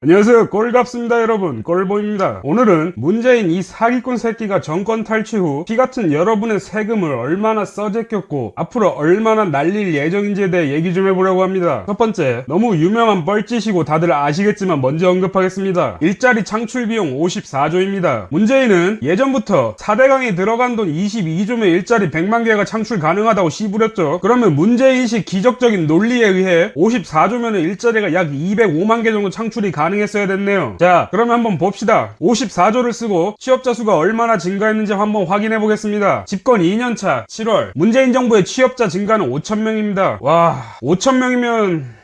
안녕하세요, 꼴갑습니다. 여러분, 꼴보입니다. 오늘은 문재인 이 사기꾼 새끼가 정권 탈취 후 피같은 여러분의 세금을 얼마나 써제꼈고 앞으로 얼마나 날릴 예정인지에 대해 얘기 좀 해보려고 합니다. 첫 번째, 너무 유명한 뻘짓이고 다들 아시겠지만 먼저 언급하겠습니다. 일자리 창출 비용 54조입니다. 문재인은 예전부터 4대강에 들어간 돈 22조면 일자리 100만 개가 창출 가능하다고 씨부렸죠. 그러면 문재인식 기적적인 논리에 의해 54조면 일자리가 약 205만 개 정도 창출이 가능했어야 됐네요. 자, 그러면 한번 봅시다. 54조를 쓰고 취업자 수가 얼마나 증가했는지 한번 확인해 보겠습니다. 집권 2년차 7월 문재인 정부의 취업자 증가는 5,000명입니다. 와, 5,000명이면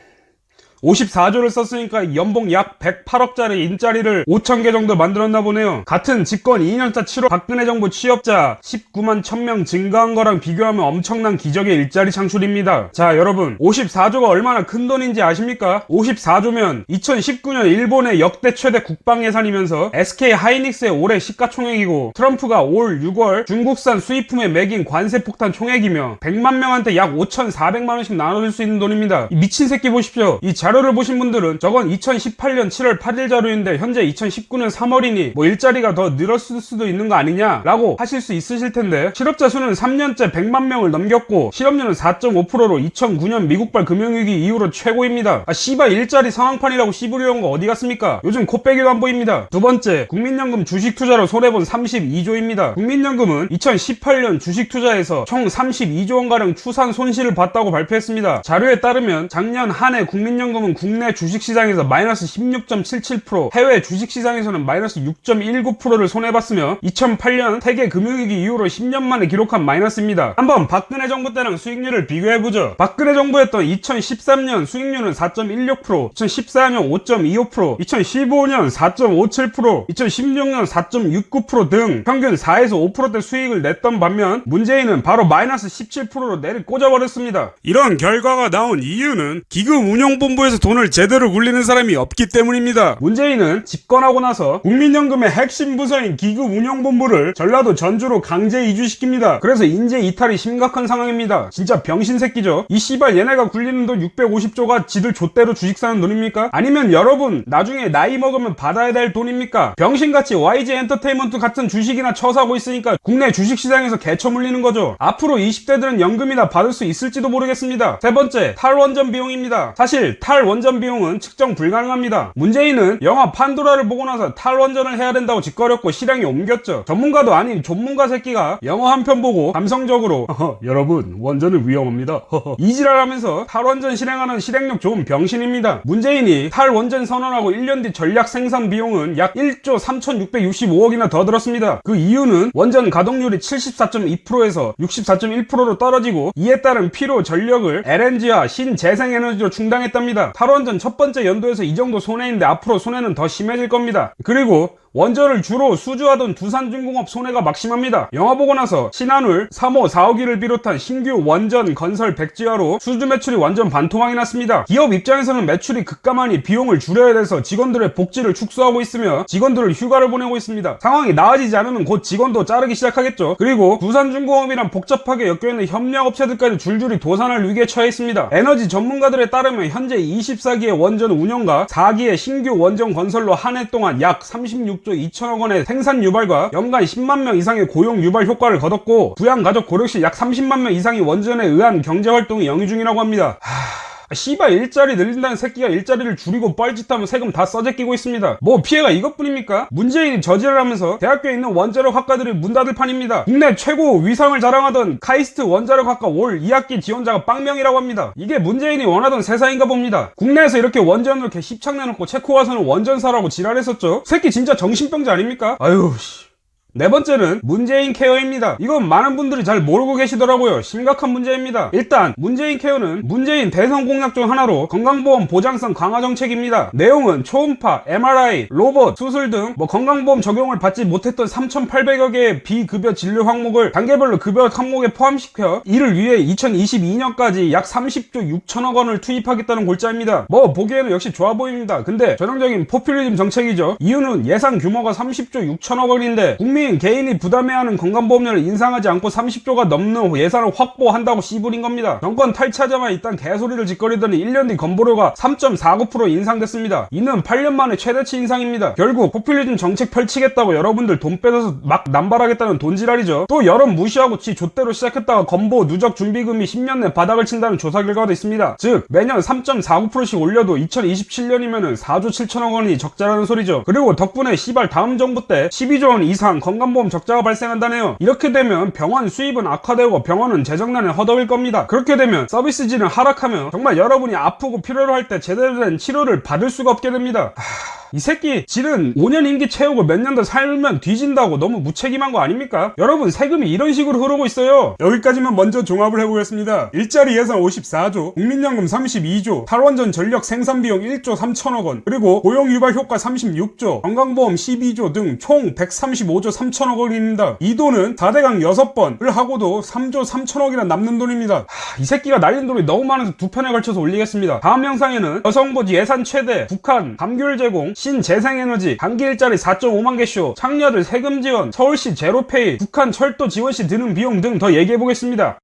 54조를 썼으니까 연봉 약 108억짜리 인자리를 5,000개 정도 만들었나 보네요. 같은 집권 2년차 7월 박근혜 정부 취업자 19만 1,000명 증가한 거랑 비교하면 엄청난 기적의 일자리 창출입니다. 자, 여러분, 54조가 얼마나 큰 돈인지 아십니까? 54조면 2019년 일본의 역대 최대 국방 예산이면서 SK 하이닉스의 올해 시가총액이고 트럼프가 올 6월 중국산 수입품에 매긴 관세 폭탄 총액이며 100만 명한테 약 5,400만 원씩 나눠줄 수 있는 돈입니다. 이 미친 새끼 보십시오. 이 자료를 보신 분들은 저건 2018년 7월 8일 자료인데 현재 2019년 3월이니 뭐 일자리가 더 늘었을 수도 있는 거 아니냐 라고 하실 수 있으실 텐데, 실업자 수는 3년째 100만 명을 넘겼고 실업률은 4.5%로 2009년 미국발 금융위기 이후로 최고입니다. 씨발 일자리 상황판이라고 씨부리려는 거 어디 갔습니까? 요즘 코빼기도 안 보입니다. 두 번째, 국민연금 주식 투자로 손해본 32조입니다. 국민연금은 2018년 주식 투자에서 총 32조 원가량 추산 손실을 봤다고 발표했습니다. 자료에 따르면 작년 한 해 국민연금 국내 주식시장에서 마이너스 16.77%, 해외 주식시장에서는 마이너스 6.19%를 손해봤으며 2008년 세계 금융위기 이후로 10년 만에 기록한 마이너스입니다. 한번 박근혜 정부 때랑 수익률을 비교해보죠. 박근혜 정부였던 2013년 수익률은 4.16%, 2014년 5.25%, 2015년 4.57%, 2016년 4.69% 등 평균 4에서 5%대 수익을 냈던 반면 문재인은 바로 마이너스 17%로 내리 꽂아버렸습니다. 이런 결과가 나온 이유는 기금운용본부에서 돈을 제대로 굴리는 사람이 없기 때문입니다. 문재인은 집권하고 나서 국민연금의 핵심 부서인 기금운용본부를 전라도 전주로 강제 이주시킵니다. 그래서 인재 이탈이 심각한 상황입니다. 진짜 병신 새끼죠. 이 씨발 얘네가 굴리는 돈 650조가 지들 좆대로 주식 사는 돈입니까? 아니면 여러분 나중에 나이 먹으면 받아야 될 돈입니까? 병신같이 YG 엔터테인먼트 같은 주식이나 쳐사고 있으니까 국내 주식시장에서 개처 물리는 거죠. 앞으로 20대들은 연금이나 받을 수 있을지도 모르겠습니다. 세 번째, 탈원전 비용입니다. 사실 탈원전 비용은 측정 불가능합니다. 문재인은 영화 판도라를 보고 나서 탈원전을 해야 된다고 짓거렸고 실행에 옮겼죠. 전문가도 아닌 전문가 새끼가 영화 한 편 보고 감성적으로 여러분 원전은 위험합니다 이지랄하면서 탈원전 실행하는 실행력 좋은 병신입니다. 문재인이 탈원전 선언하고 1년 뒤 전략 생산 비용은 약 1조 3,665억이나 더 들었습니다. 그 이유는 원전 가동률이 74.2%에서 64.1%로 떨어지고 이에 따른 피로 전력을 LNG와 신재생에너지로 충당했답니다. 탈원전 첫 번째 연도에서 이 정도 손해인데 앞으로 손해는 더 심해질 겁니다. 그리고 원전을 주로 수주하던 두산중공업 손해가 막심합니다. 영화 보고 나서 신한울 3호 4호기를 비롯한 신규 원전 건설 백지화로 수주 매출이 완전 반토막이 났습니다. 기업 입장에서는 매출이 급감하니 비용을 줄여야 돼서 직원들의 복지를 축소하고 있으며 직원들을 휴가를 보내고 있습니다. 상황이 나아지지 않으면 곧 직원도 자르기 시작하겠죠. 그리고 두산중공업이랑 복잡하게 엮여있는 협력업체들까지 줄줄이 도산할 위기에 처해 있습니다. 에너지 전문가들에 따르면 현재 24기의 원전 운영과 4기의 신규 원전 건설로 한 해 동안 약 36조 2천억 원의 생산 유발과 연간 10만 명 이상의 고용 유발 효과를 거뒀고 부양가족 고력 시 약 30만 명 이상이 원전에 의한 경제활동이 영위 중이라고 합니다. 씨발 일자리 늘린다는 새끼가 일자리를 줄이고 뻘짓하면 세금 다 써제끼고 있습니다. 뭐 피해가 이것뿐입니까? 문재인이 저지랄하면서 대학교에 있는 원자력 학과들이 문 닫을 판입니다. 국내 최고 위상을 자랑하던 카이스트 원자력 학과 올 2학기 지원자가 빵명이라고 합니다. 이게 문재인이 원하던 세상인가 봅니다. 국내에서 이렇게 원전을 이렇게 씹착 내놓고 체코 가서는 원전사라고 지랄했었죠. 새끼 진짜 정신병자 아닙니까? 아유 씨. 네 번째는 문재인 케어입니다. 이건 많은 분들이 잘 모르고 계시더라고요. 심각한 문제입니다. 일단 문재인 케어는 문재인 대선 공약 중 하나로 건강보험 보장성 강화 정책입니다. 내용은 초음파, MRI, 로봇, 수술 등 건강보험 적용을 받지 못했던 3,800여 개의 비급여 진료 항목을 단계별로 급여 항목에 포함시켜 이를 위해 2022년까지 약 30조 6천억 원을 투입하겠다는 골자입니다. 보기에는 역시 좋아 보입니다. 근데 전형적인 포퓰리즘 정책이죠. 이유는 예산 규모가 30조 6천억 원인데 국민 국민 개인이 부담해야 하는 건강보험료를 인상하지 않고 30조가 넘는 예산을 확보한다고 씨부린 겁니다. 정권 탈취하자마자 일단 개소리를 짓거리더니 1년 뒤 건보료가 3.49% 인상됐습니다. 이는 8년 만에 최대치 인상입니다. 결국 포퓰리즘 정책 펼치겠다고 여러분들 돈 빼서 막 남발하겠다는 돈지랄이죠. 또 여론 무시하고 지 좆대로 시작했다가 건보 누적 준비금이 10년 내 바닥을 친다는 조사 결과도 있습니다. 즉 매년 3.49%씩 올려도 2027년이면은 4조 7천억 원이 적자라는 소리죠. 그리고 덕분에 시발 다음 정부 때 12조 원 이상 건강보험 적자가 발생한다네요. 이렇게 되면 병원 수입은 악화되고 병원은 재정난에 허덕일 겁니다. 그렇게 되면 서비스질은 하락하며 정말 여러분이 아프고 필요로 할 때 제대로 된 치료를 받을 수가 없게 됩니다. 이 새끼 질은 5년 임기 채우고 몇 년 더 살면 뒤진다고 너무 무책임한 거 아닙니까? 여러분 세금이 이런 식으로 흐르고 있어요. 여기까지만 먼저 종합을 해보겠습니다. 일자리 예산 54조, 국민연금 32조, 탈원전 전력 생산비용 1조 3천억 원, 그리고 고용유발 효과 36조, 건강보험 12조 등 총 135조 3천억 원입니다. 이 돈은 4대강 6번을 하고도 3조 3천억이나 남는 돈입니다. 이 새끼가 날린 돈이 너무 많아서 두 편에 걸쳐서 올리겠습니다. 다음 영상에는 여성부 예산 최대, 북한 감귤 제공, 신재생에너지, 단기 일자리 4.5만 개쇼, 창녀들 세금 지원, 서울시 제로페이, 북한 철도 지원시 드는 비용 등 더 얘기해보겠습니다.